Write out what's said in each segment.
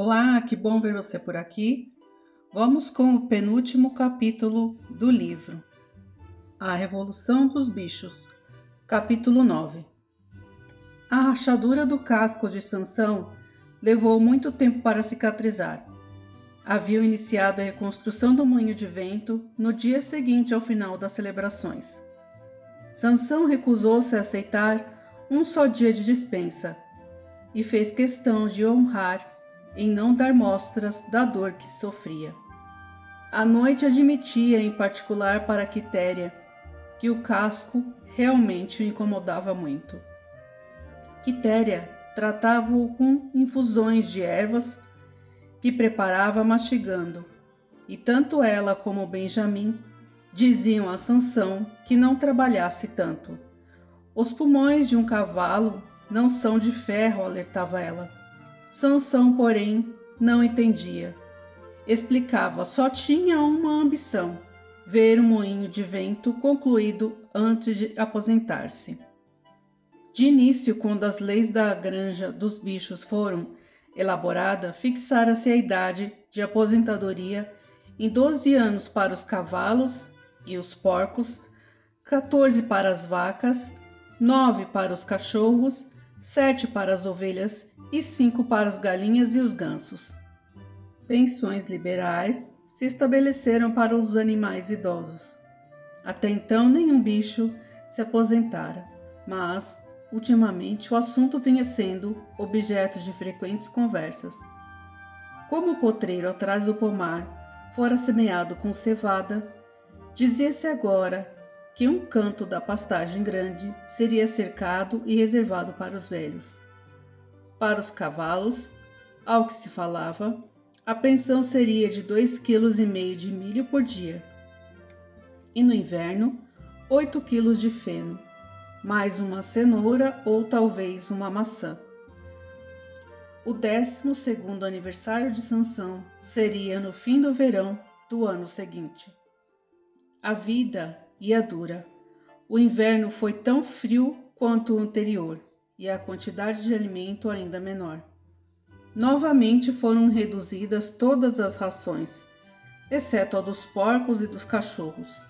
Olá, que bom ver você por aqui. Vamos com o penúltimo capítulo do livro, A Revolução dos Bichos, capítulo 9. A rachadura do casco de Sansão levou muito tempo para cicatrizar. Haviam iniciado a reconstrução do moinho de vento no dia seguinte ao final das celebrações. Sansão recusou-se a aceitar um só dia de dispensa e fez questão de honrar em não dar mostras da dor que sofria. A noite admitia, em particular para Quitéria, que o casco realmente o incomodava muito. Quitéria tratava-o com infusões de ervas que preparava mastigando, e tanto ela como Benjamim diziam a Sansão que não trabalhasse tanto. Os pulmões de um cavalo não são de ferro, alertava ela. Sansão, porém, não entendia. Explicava, só tinha uma ambição: ver o moinho de vento concluído antes de aposentar-se. De início, quando as leis da granja dos bichos foram elaboradas, fixara-se a idade de aposentadoria em 12 anos para os cavalos e os porcos, 14 para as vacas, 9 para os cachorros, 7 para as ovelhas e 5 para as galinhas e os gansos. Pensões liberais se estabeleceram para os animais idosos. Até então nenhum bicho se aposentara, mas, ultimamente, o assunto vinha sendo objeto de frequentes conversas. Como o potreiro atrás do pomar fora semeado com cevada, dizia-se agora que um canto da pastagem grande seria cercado e reservado para os velhos. Para os cavalos, ao que se falava, a pensão seria de 2,5 kg de milho por dia. E no inverno, 8 kg de feno, mais uma cenoura ou talvez uma maçã. O 12º aniversário de Sansão seria no fim do verão do ano seguinte. A vida ia dura. O inverno foi tão frio quanto o anterior e a quantidade de alimento ainda menor. Novamente foram reduzidas todas as rações, exceto a dos porcos e dos cachorros.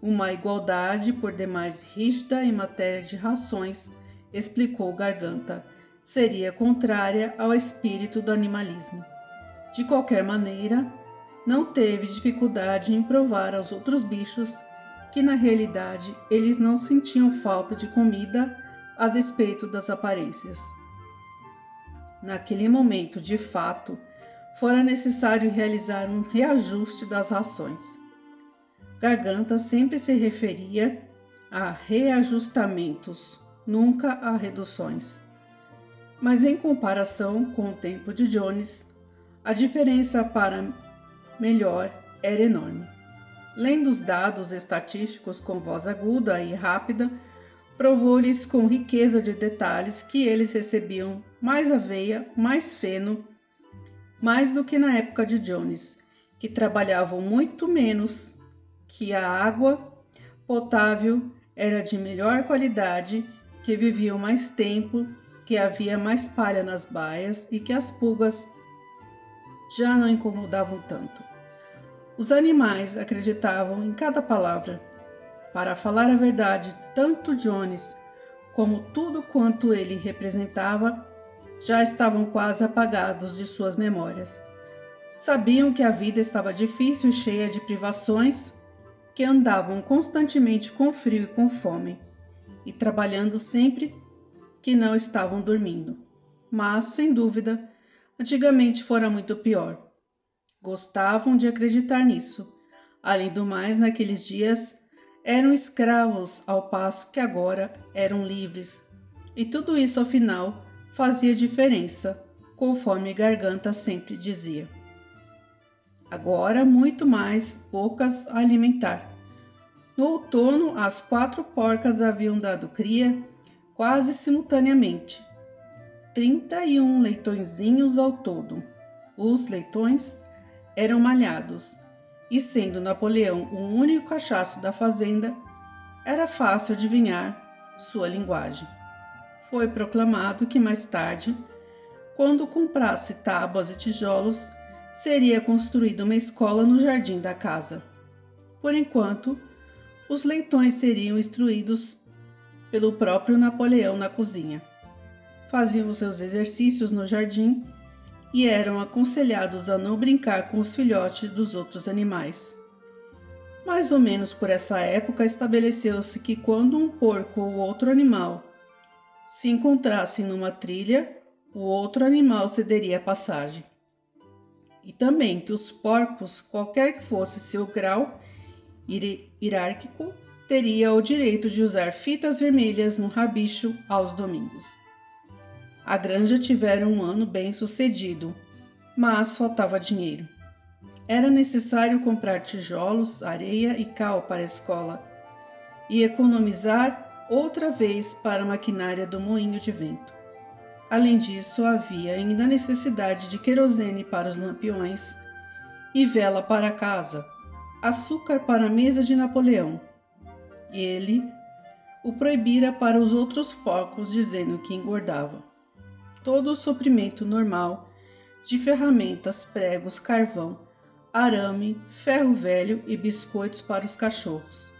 Uma igualdade por demais rígida em matéria de rações, explicou Garganta, seria contrária ao espírito do animalismo. De qualquer maneira, não teve dificuldade em provar aos outros bichos que na realidade eles não sentiam falta de comida a despeito das aparências. Naquele momento, de fato, fora necessário realizar um reajuste das rações. Garganta sempre se referia a reajustamentos, nunca a reduções. Mas em comparação com o tempo de Jones, a diferença para melhor era enorme. Lendo os dados estatísticos com voz aguda e rápida, provou-lhes com riqueza de detalhes que eles recebiam mais aveia, mais feno, mais do que na época de Jones, que trabalhavam muito menos, que a água potável era de melhor qualidade, que viviam mais tempo, que havia mais palha nas baias e que as pulgas já não incomodavam tanto. Os animais acreditavam em cada palavra. Para falar a verdade, tanto Jones como tudo quanto ele representava já estavam quase apagados de suas memórias. Sabiam que a vida estava difícil e cheia de privações, que andavam constantemente com frio e com fome, e trabalhando sempre que não estavam dormindo. Mas, sem dúvida, antigamente fora muito pior. Gostavam de acreditar nisso. Além do mais, naqueles dias, eram escravos ao passo que agora eram livres. E tudo isso, afinal, fazia diferença, conforme Garganta sempre dizia. Agora, muito mais poucas a alimentar. No outono, as 4 porcas haviam dado cria quase simultaneamente. 31 leitõezinhos ao todo. Os leitões eram malhados, e sendo Napoleão o único cachaço da fazenda, era fácil adivinhar sua linguagem. Foi proclamado que mais tarde, quando comprasse tábuas e tijolos, seria construída uma escola no jardim da casa. Por enquanto, os leitões seriam instruídos pelo próprio Napoleão na cozinha. Faziam seus exercícios no jardim e eram aconselhados a não brincar com os filhotes dos outros animais. Mais ou menos por essa época estabeleceu-se que quando um porco ou outro animal se encontrassem numa trilha, o outro animal cederia a passagem. E também que os porcos, qualquer que fosse seu grau hierárquico, teria o direito de usar fitas vermelhas no rabicho aos domingos. A granja tivera um ano bem sucedido, mas faltava dinheiro. Era necessário comprar tijolos, areia e cal para a escola e economizar outra vez para a maquinária do moinho de vento. Além disso, havia ainda necessidade de querosene para os lampiões e vela para a casa, açúcar para a mesa de Napoleão. Ele o proibira para os outros porcos, dizendo que engordava. Todo o suprimento normal de ferramentas, pregos, carvão, arame, ferro velho e biscoitos para os cachorros.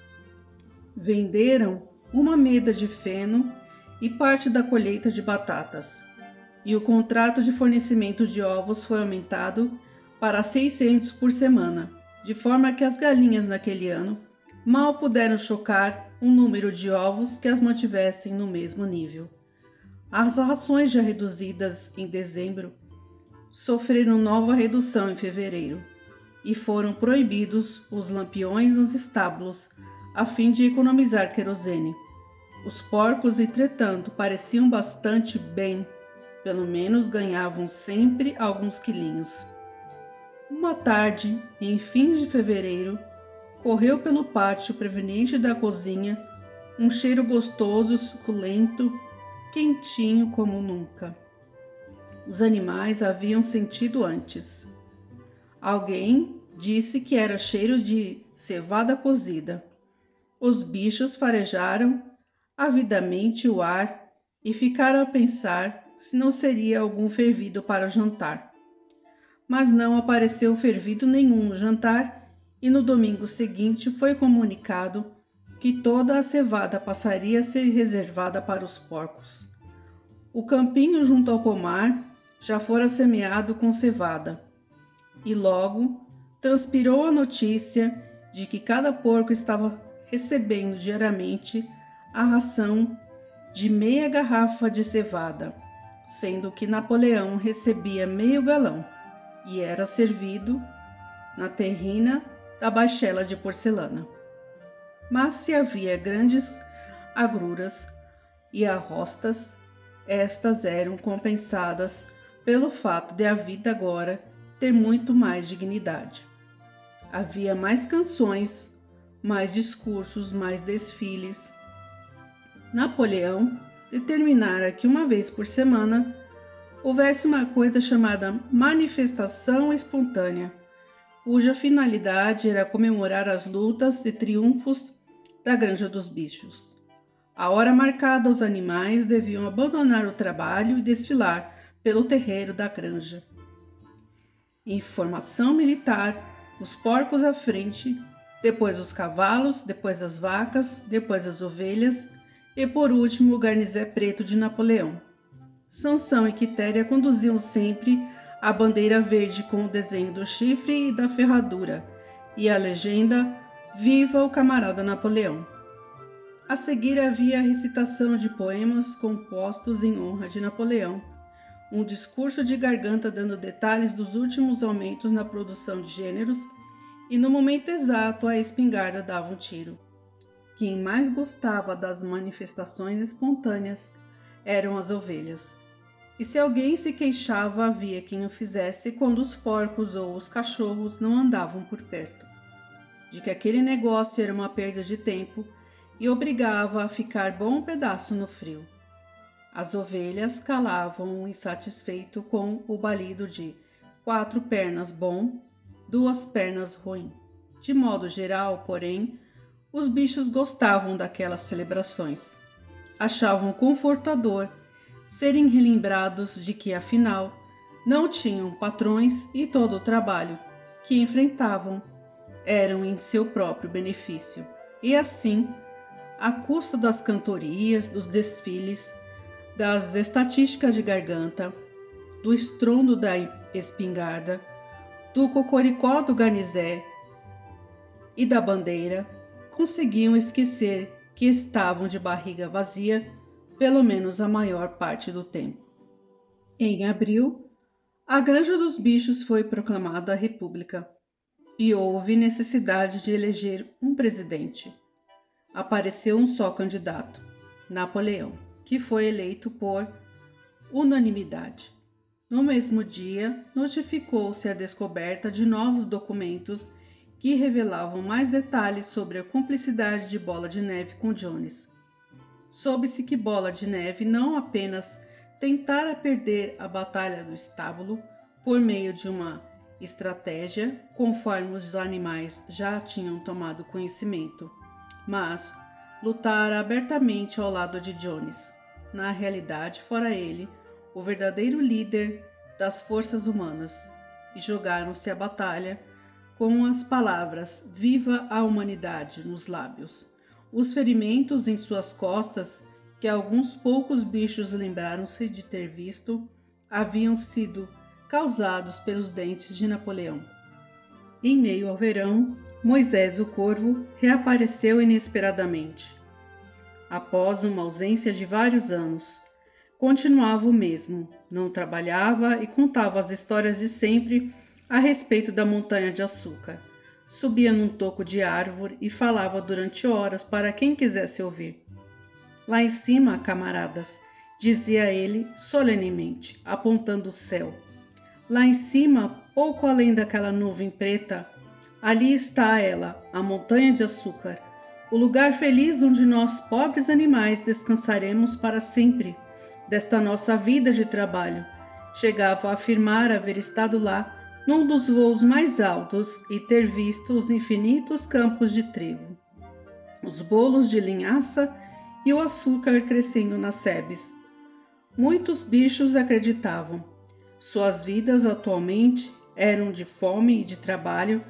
Venderam uma meda de feno e parte da colheita de batatas, e o contrato de fornecimento de ovos foi aumentado para 600 por semana, de forma que as galinhas naquele ano mal puderam chocar um número de ovos que as mantivessem no mesmo nível. As rações já reduzidas em dezembro sofreram nova redução em fevereiro e foram proibidos os lampiões nos estábulos a fim de economizar querosene. Os porcos, entretanto, pareciam bastante bem, pelo menos ganhavam sempre alguns quilinhos. Uma tarde, em fins de fevereiro, correu pelo pátio proveniente da cozinha um cheiro gostoso, suculento, quentinho como nunca. Os animais haviam sentido antes. Alguém disse que era cheiro de cevada cozida. Os bichos farejaram avidamente o ar e ficaram a pensar se não seria algum fervido para o jantar. Mas não apareceu fervido nenhum no jantar e no domingo seguinte foi comunicado que toda a cevada passaria a ser reservada para os porcos. O campinho junto ao pomar já fora semeado com cevada, e logo transpirou a notícia de que cada porco estava recebendo diariamente a ração de meia garrafa de cevada, sendo que Napoleão recebia meio galão e era servido na terrina da baixela de porcelana. Mas se havia grandes agruras e arrostas, estas eram compensadas pelo fato de a vida agora ter muito mais dignidade. Havia mais canções, mais discursos, mais desfiles. Napoleão determinara que uma vez por semana houvesse uma coisa chamada manifestação espontânea, cuja finalidade era comemorar as lutas e triunfos da Granja dos Bichos. À hora marcada, os animais deviam abandonar o trabalho e desfilar pelo terreiro da granja. Em formação militar, os porcos à frente, depois os cavalos, depois as vacas, depois as ovelhas e por último o garnizé preto de Napoleão. Sansão e Quitéria conduziam sempre a bandeira verde com o desenho do chifre e da ferradura e a legenda "Viva o camarada Napoleão". A seguir havia a recitação de poemas compostos em honra de Napoleão, um discurso de garganta dando detalhes dos últimos aumentos na produção de gêneros e no momento exato a espingarda dava um tiro. Quem mais gostava das manifestações espontâneas eram as ovelhas. E se alguém se queixava, havia quem o fizesse quando os porcos ou os cachorros não andavam por perto, de que aquele negócio era uma perda de tempo e obrigava a ficar bom pedaço no frio. As ovelhas calavam insatisfeito com o balido de 4 pernas bom, 2 pernas ruim. De modo geral, porém, os bichos gostavam daquelas celebrações. Achavam confortador serem relembrados de que, afinal, não tinham patrões e todo o trabalho que enfrentavam eram em seu próprio benefício. E assim, à custa das cantorias, dos desfiles, das estatísticas de garganta, do estrondo da espingarda, do cocoricó do garnizé e da bandeira, conseguiam esquecer que estavam de barriga vazia, pelo menos a maior parte do tempo. Em abril, a Granja dos Bichos foi proclamada república e houve necessidade de eleger um presidente. Apareceu um só candidato, Napoleão, que foi eleito por unanimidade. No mesmo dia, notificou-se a descoberta de novos documentos que revelavam mais detalhes sobre a cumplicidade de Bola de Neve com Jones. Soube-se que Bola de Neve não apenas tentara perder a Batalha do Estábulo por meio de uma estratégia, conforme os animais já tinham tomado conhecimento, mas lutara abertamente ao lado de Jones. Na realidade, fora ele o verdadeiro líder das forças humanas, e jogaram-se a batalha com as palavras "Viva a humanidade" nos lábios. Os ferimentos em suas costas, que alguns poucos bichos lembraram-se de ter visto, haviam sido causados pelos dentes de Napoleão. Em meio ao verão, Moisés o Corvo reapareceu inesperadamente. Após uma ausência de vários anos, continuava o mesmo, não trabalhava e contava as histórias de sempre a respeito da montanha de açúcar. Subia num toco de árvore e falava durante horas para quem quisesse ouvir. Lá em cima, camaradas, dizia ele solenemente, apontando o céu. Lá em cima, pouco além daquela nuvem preta, ali está ela, a montanha de açúcar, o lugar feliz onde nós, pobres animais, descansaremos para sempre desta nossa vida de trabalho. Chegava a afirmar haver estado lá num dos voos mais altos e ter visto os infinitos campos de trigo, os bolos de linhaça e o açúcar crescendo nas sebes. Muitos bichos acreditavam. Suas vidas atualmente eram de fome e de trabalho.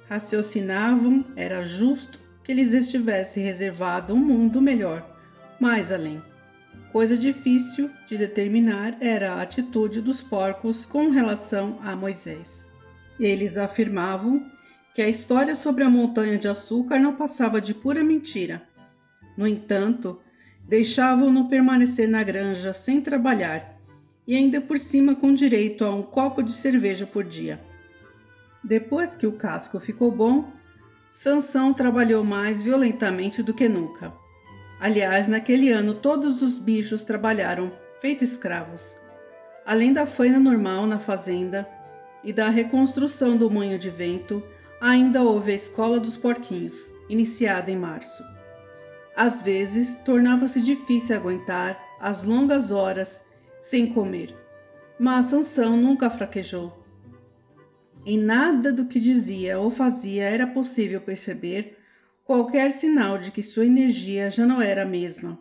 Raciocinavam, era justo que lhes estivesse reservado um mundo melhor, mais além. Coisa difícil de determinar era a atitude dos porcos com relação a Moisés. Eles afirmavam que a história sobre a montanha de açúcar não passava de pura mentira. No entanto, deixavam-no permanecer na granja sem trabalhar e ainda por cima com direito a um copo de cerveja por dia. Depois que o casco ficou bom, Sansão trabalhou mais violentamente do que nunca. Aliás, naquele ano todos os bichos trabalharam, feito escravos. Além da faina normal na fazenda e da reconstrução do moinho de vento, ainda houve a escola dos porquinhos, iniciada em março. Às vezes, tornava-se difícil aguentar as longas horas sem comer, mas Sansão nunca fraquejou. Em nada do que dizia ou fazia era possível perceber qualquer sinal de que sua energia já não era a mesma.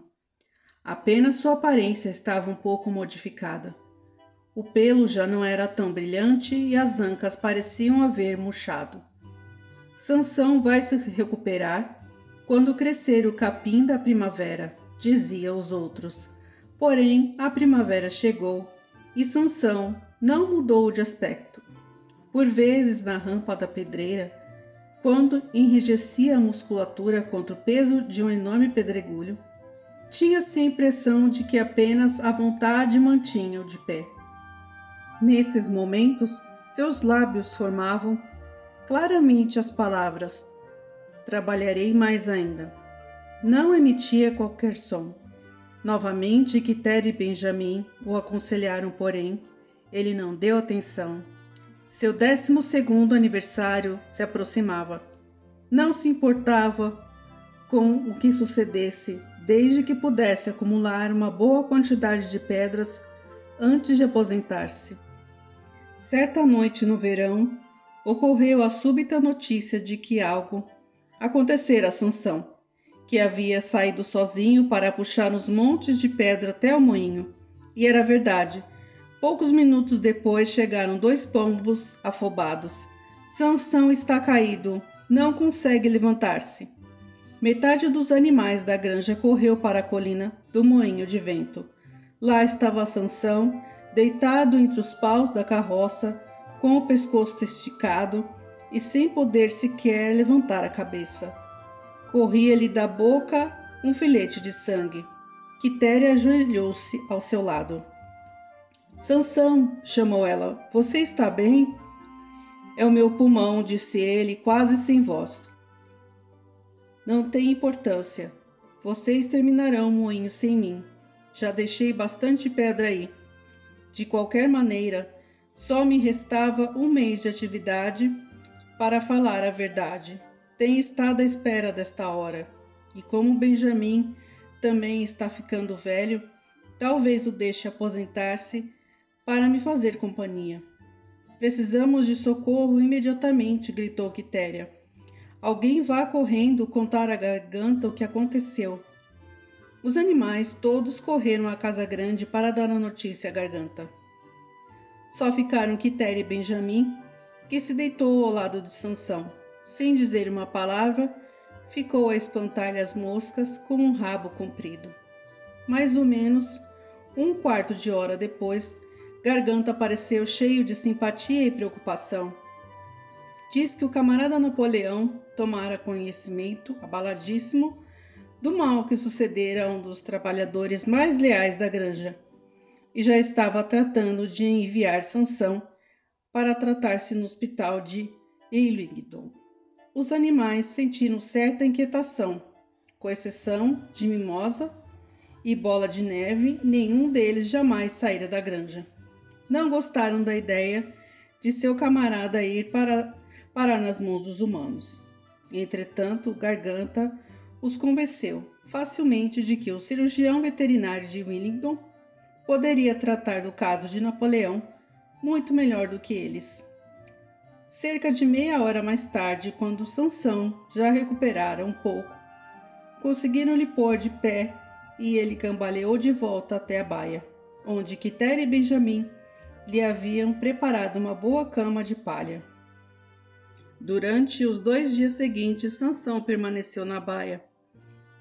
Apenas sua aparência estava um pouco modificada. O pelo já não era tão brilhante e as ancas pareciam haver murchado. Sansão vai se recuperar quando crescer o capim da primavera, diziam os outros. Porém, a primavera chegou e Sansão não mudou de aspecto. Por vezes, na rampa da pedreira, quando enrijecia a musculatura contra o peso de um enorme pedregulho, tinha-se a impressão de que apenas a vontade mantinha-o de pé. Nesses momentos, seus lábios formavam claramente as palavras "trabalharei mais ainda". Não emitia qualquer som. Novamente, Quitéria e Benjamim o aconselharam, porém, ele não deu atenção. Seu 12º aniversário se aproximava. Não se importava com o que sucedesse, desde que pudesse acumular uma boa quantidade de pedras antes de aposentar-se. Certa noite no verão, ocorreu a súbita notícia de que algo acontecera a Sansão, que havia saído sozinho para puxar os montes de pedra até o moinho, E era verdade. Poucos minutos depois chegaram 2 pombos afobados. Sansão está caído, não consegue levantar-se. Metade dos animais da granja correu para a colina do moinho de vento. Lá estava Sansão, deitado entre os paus da carroça, com o pescoço esticado e sem poder sequer levantar a cabeça. Corria-lhe da boca um filete de sangue. Quitéria ajoelhou-se ao seu lado. Sansão, chamou ela, você está bem? É o meu pulmão, disse ele, quase sem voz. Não tem importância. Vocês terminarão o moinho sem mim. Já deixei bastante pedra aí. De qualquer maneira, só me restava 1 mês de atividade para falar a verdade. Tenho estado à espera desta hora. E como Benjamim também está ficando velho, talvez o deixe aposentar-se para me fazer companhia. Precisamos de socorro imediatamente, gritou Quitéria. Alguém vá correndo contar à garganta o que aconteceu. Os animais todos correram à casa grande para dar a notícia à garganta. Só ficaram Quitéria e Benjamim, que se deitou ao lado de Sansão. Sem dizer uma palavra, ficou a espantar-lhe as moscas com um rabo comprido. Mais ou menos 1/4 de hora depois, Garganta apareceu cheio de simpatia e preocupação. Diz que o camarada Napoleão tomara conhecimento, abaladíssimo, do mal que sucedera a um dos trabalhadores mais leais da granja, e já estava tratando de enviar Sansão para tratar-se no hospital de Willingdon. Os animais sentiram certa inquietação, com exceção de Mimosa e Bola de Neve, nenhum deles jamais saíra da granja. Não gostaram da ideia de seu camarada ir parar nas mãos dos humanos. Entretanto, Garganta os convenceu facilmente de que o cirurgião veterinário de Willingdon poderia tratar do caso de Napoleão muito melhor do que eles. Cerca de meia hora mais tarde, quando Sansão já recuperara um pouco, conseguiram-lhe pôr de pé e ele cambaleou de volta até a baia, onde Quitéria e Benjamim lhe haviam preparado uma boa cama de palha. Durante os 2 dias seguintes, Sansão permaneceu na baia.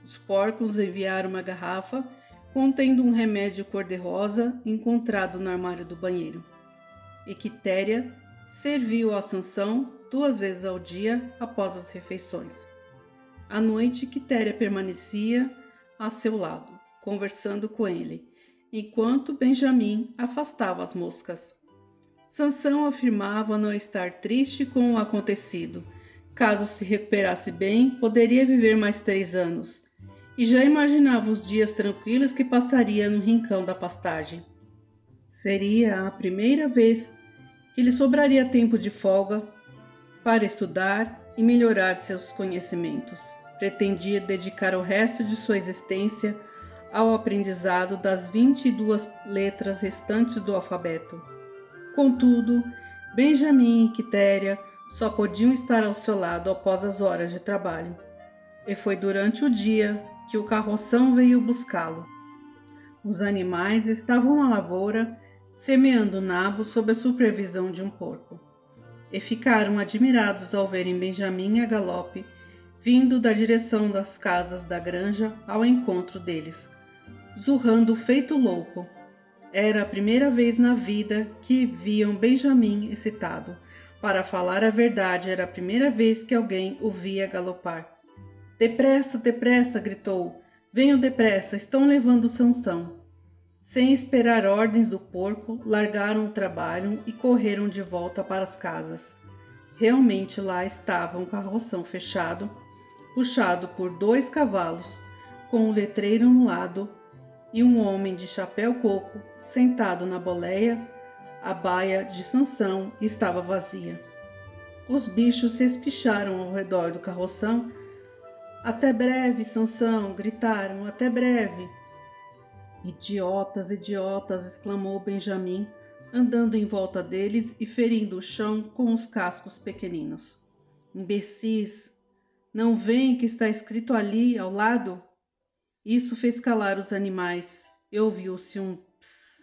Os porcos enviaram uma garrafa contendo um remédio cor-de-rosa encontrado no armário do banheiro. E Quitéria serviu a Sansão 2 vezes ao dia após as refeições. À noite, Quitéria permanecia a seu lado, conversando com ele, enquanto Benjamim afastava as moscas. Sansão afirmava não estar triste com o acontecido. Caso se recuperasse bem, poderia viver mais 3 anos, e já imaginava os dias tranquilos que passaria no rincão da pastagem. Seria a primeira vez que lhe sobraria tempo de folga para estudar e melhorar seus conhecimentos. Pretendia dedicar o resto de sua existência ao aprendizado das 22 letras restantes do alfabeto. Contudo, Benjamim e Quitéria só podiam estar ao seu lado após as horas de trabalho, e foi durante o dia que o carroção veio buscá-lo. Os animais estavam na lavoura, semeando nabos sob a supervisão de um porco, e ficaram admirados ao verem Benjamim a galope, vindo da direção das casas da granja ao encontro deles, zurrando feito louco. Era a primeira vez na vida que viam Benjamim excitado. Para falar a verdade, era a primeira vez que alguém o via galopar. Depressa, depressa, gritou. Venham depressa, estão levando Sansão. Sem esperar ordens do porco, largaram o trabalho e correram de volta para as casas. Realmente lá estava um carroção fechado, puxado por 2 cavalos, com um letreiro no lado e um homem de chapéu coco sentado na boleia. A baia de Sansão estava vazia. Os bichos se espicharam ao redor do carroção. Até breve, Sansão! Gritaram. Até breve! Idiotas, idiotas! Exclamou Benjamim, andando em volta deles e ferindo o chão com os cascos pequeninos. Imbecis! Não veem que está escrito ali, ao lado? Isso fez calar os animais, e ouviu-se um pss.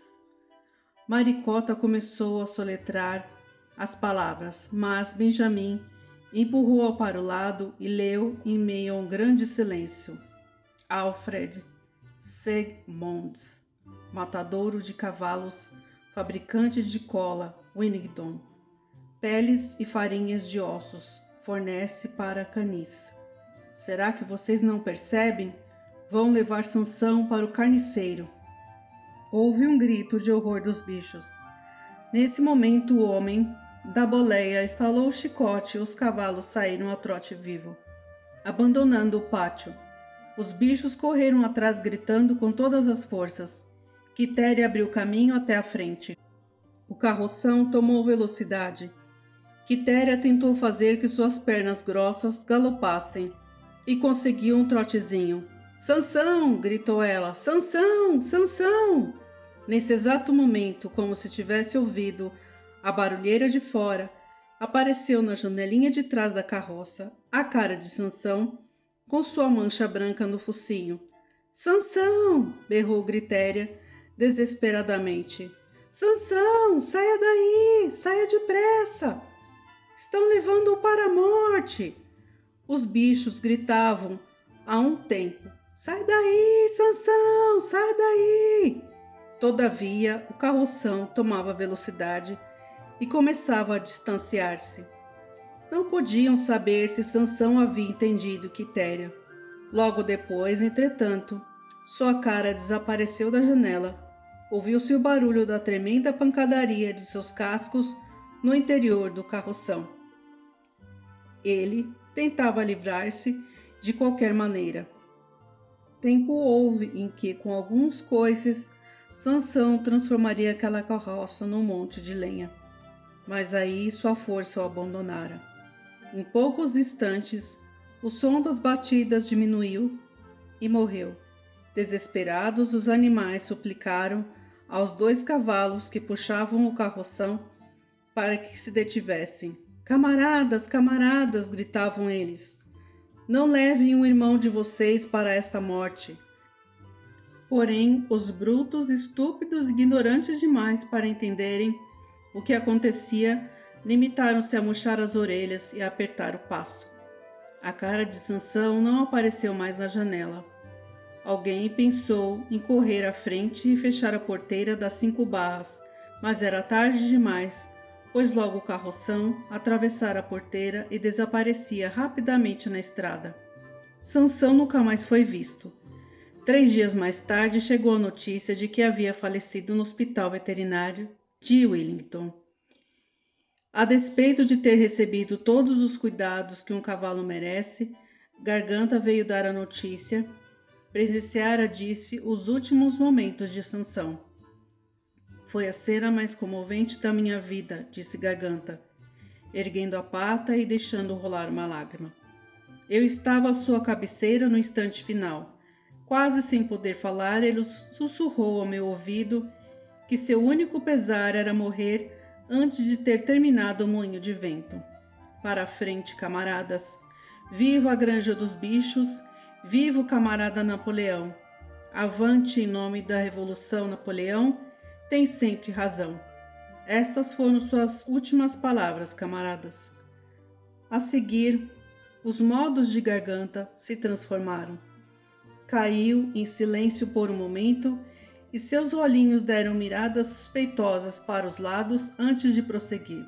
Maricota começou a soletrar as palavras, mas Benjamin empurrou-a para o lado e leu em meio a um grande silêncio. Alfred Segmonds, matadouro de cavalos, fabricante de cola, Wellington, peles e farinhas de ossos, fornece para canis. Será que vocês não percebem? Vão levar Sansão para o carniceiro. Houve um grito de horror dos bichos. Nesse momento, o homem da boleia estalou o chicote e os cavalos saíram a trote vivo, abandonando o pátio. Os bichos correram atrás gritando com todas as forças. Quitéria abriu caminho até a frente. O carroção tomou velocidade. Quitéria tentou fazer que suas pernas grossas galopassem e conseguiu um trotezinho. Sansão! Gritou ela. Sansão! Sansão! Nesse exato momento, como se tivesse ouvido a barulheira de fora, apareceu na janelinha de trás da carroça a cara de Sansão com sua mancha branca no focinho. Sansão! Berrou Quitéria desesperadamente. Sansão! Saia daí! Saia depressa! Estão levando-o para a morte! Os bichos gritavam a um tempo. Sai daí, Sansão! Sai daí! Todavia, o carroção tomava velocidade e começava a distanciar-se. Não podiam saber se Sansão havia entendido Quitéria. Logo depois, entretanto, sua cara desapareceu da janela. Ouviu-se o barulho da tremenda pancadaria de seus cascos no interior do carroção. Ele tentava livrar-se de qualquer maneira. Tempo houve em que, com alguns coices, Sansão transformaria aquela carroça num monte de lenha. Mas aí sua força o abandonara. Em poucos instantes, o som das batidas diminuiu e morreu. Desesperados, os animais suplicaram aos 2 cavalos que puxavam o carroção para que se detivessem. Camaradas, camaradas, gritavam eles. Não levem o irmão de vocês para esta morte. Porém, os brutos, estúpidos e ignorantes demais para entenderem o que acontecia, limitaram-se a murchar as orelhas e a apertar o passo. A cara de Sansão não apareceu mais na janela. Alguém pensou em correr à frente e fechar a porteira das 5 barras, mas era tarde demais, pois logo o carroção atravessara a porteira e desaparecia rapidamente na estrada. Sansão nunca mais foi visto. 3 dias mais tarde chegou a notícia de que havia falecido no hospital veterinário de Wellington. A despeito de ter recebido todos os cuidados que um cavalo merece, Garganta veio dar a notícia. Presenciara, disse, os últimos momentos de Sansão. Foi a cena mais comovente da minha vida, disse Garganta, erguendo a pata e deixando rolar uma lágrima. Eu estava à sua cabeceira no instante final. Quase sem poder falar, ele sussurrou ao meu ouvido que seu único pesar era morrer antes de ter terminado o moinho de vento. Para a frente, camaradas! Viva a granja dos bichos! Viva o camarada Napoleão! Avante em nome da Revolução, Napoleão! Tem sempre razão. Estas foram suas últimas palavras, camaradas. A seguir, os modos de Garganta se transformaram. Caiu em silêncio por um momento e seus olhinhos deram miradas suspeitosas para os lados antes de prosseguir.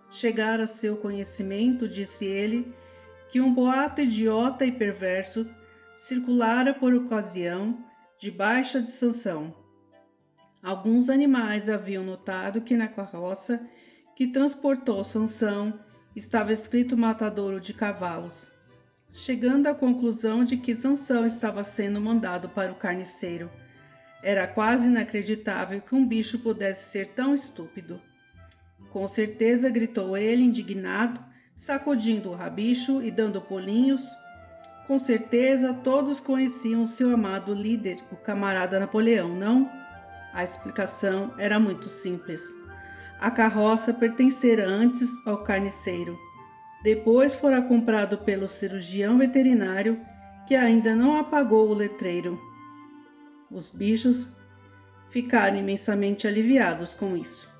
Chegara a seu conhecimento, disse ele, que um boato idiota e perverso circulara por ocasião debaixo de Sansão. Alguns animais haviam notado que na carroça que transportou Sansão estava escrito matadouro de cavalos, chegando à conclusão de que Sansão estava sendo mandado para o carniceiro. Era quase inacreditável que um bicho pudesse ser tão estúpido. Com certeza, gritou ele, indignado, sacudindo o rabicho e dando pulinhos. Com certeza, todos conheciam seu amado líder, o camarada Napoleão, não? A explicação era muito simples. A carroça pertencera antes ao carniceiro. Depois fora comprado pelo cirurgião veterinário, que ainda não apagou o letreiro. Os bichos ficaram imensamente aliviados com isso.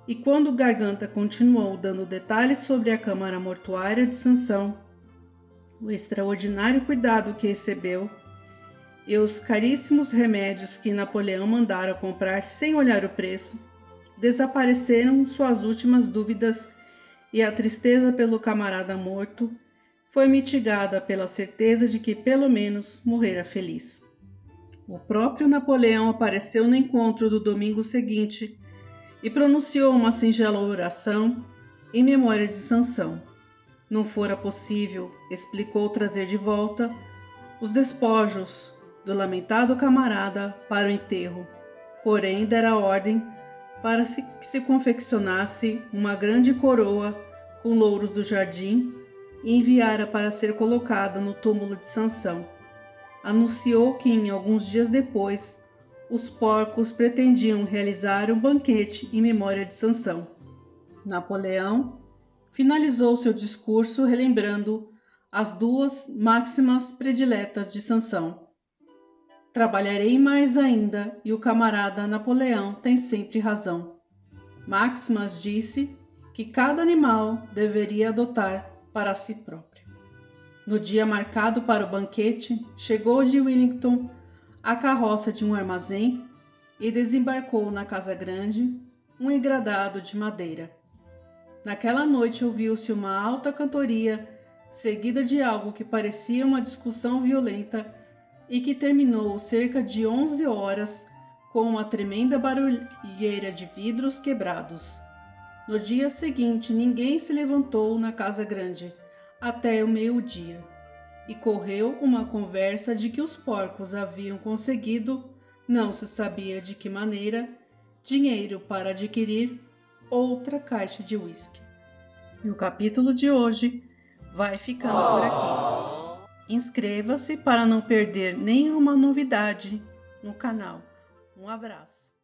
E quando Garganta continuou dando detalhes sobre a câmara mortuária de Sansão, o extraordinário cuidado que recebeu e os caríssimos remédios que Napoleão mandara comprar sem olhar o preço, desapareceram suas últimas dúvidas e a tristeza pelo camarada morto foi mitigada pela certeza de que pelo menos morrera feliz. O próprio Napoleão apareceu no encontro do domingo seguinte e pronunciou uma singela oração em memória de Sansão. Não fora possível, explicou, trazer de volta os despojos do lamentado camarada para o enterro, porém dera ordem para que se confeccionasse uma grande coroa com louros do jardim e enviara para ser colocada no túmulo de Sansão. Anunciou que em alguns dias depois os porcos pretendiam realizar um banquete em memória de Sansão. Napoleão finalizou seu discurso relembrando as duas máximas prediletas de Sansão. Trabalharei mais ainda e o camarada Napoleão tem sempre razão. Máximas disse que cada animal deveria adotar para si próprio. No dia marcado para o banquete, chegou de Wellington a carroça de um armazém e desembarcou na casa grande um engradado de madeira. Naquela noite ouviu-se uma alta cantoria, seguida de algo que parecia uma discussão violenta e que terminou cerca de 11 horas com uma tremenda barulheira de vidros quebrados. No dia seguinte, ninguém se levantou na casa grande até o meio-dia, e correu uma conversa de que os porcos haviam conseguido, não se sabia de que maneira, dinheiro para adquirir outra caixa de uísque. E o capítulo de hoje vai ficando por aqui. Inscreva-se para não perder nenhuma novidade no canal. Um abraço.